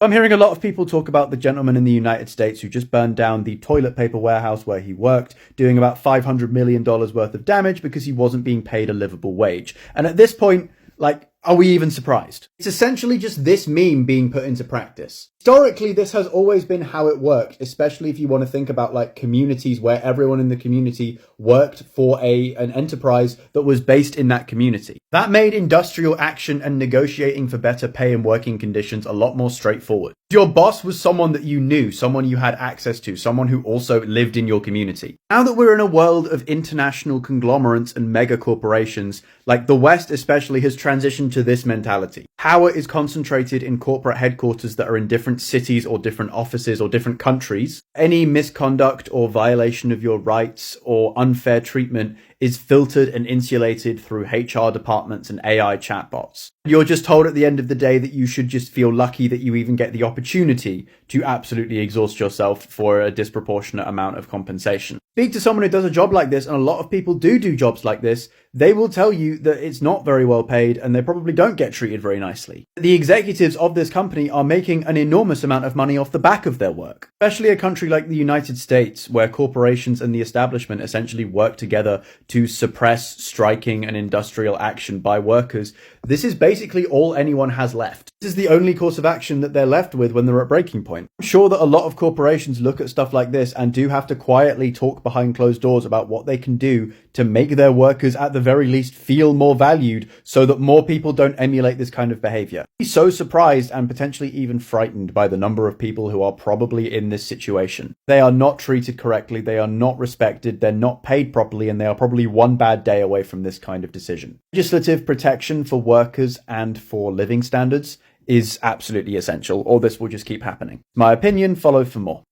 I'm hearing a lot of people talk about the gentleman in the United States who just burned down the toilet paper warehouse where he worked, doing about $500 million worth of damage because he wasn't being paid a livable wage. And at this point, are we even surprised? It's essentially just this meme being put into practice. Historically, this has always been how it worked, especially if you want to think about communities where everyone in the community worked for an enterprise that was based in that community. That made industrial action and negotiating for better pay and working conditions a lot more straightforward. Your boss was someone that you knew, someone you had access to, someone who also lived in your community. Now that we're in a world of international conglomerates and mega corporations, the West especially has transitioned to this mentality. Power is concentrated in corporate headquarters that are in different cities or different offices or different countries. Any misconduct or violation of your rights or unfair treatment is filtered and insulated through HR departments and AI chatbots. You're just told at the end of the day that you should just feel lucky that you even get the opportunity to absolutely exhaust yourself for a disproportionate amount of compensation. Speak to someone who does a job like this, and a lot of people do jobs like this. They will tell you that it's not very well paid and they probably don't get treated very nicely. The executives of this company are making an enormous amount of money off the back of their work, especially a country like the United States, where corporations and the establishment essentially work together to suppress striking and industrial action by workers. This is basically all anyone has left. This is the only course of action that they're left with when they're at breaking point. I'm sure that a lot of corporations look at stuff like this and do have to quietly talk behind closed doors about what they can do to make their workers at the very least feel more valued so that more people don't emulate this kind of behavior. Be so surprised and potentially even frightened by the number of people who are probably in this situation. They are not treated correctly, they are not respected, they're not paid properly, and they are probably one bad day away from this kind of decision. Legislative protection for workers and for living standards is absolutely essential, or this will just keep happening. My opinion, follow for more.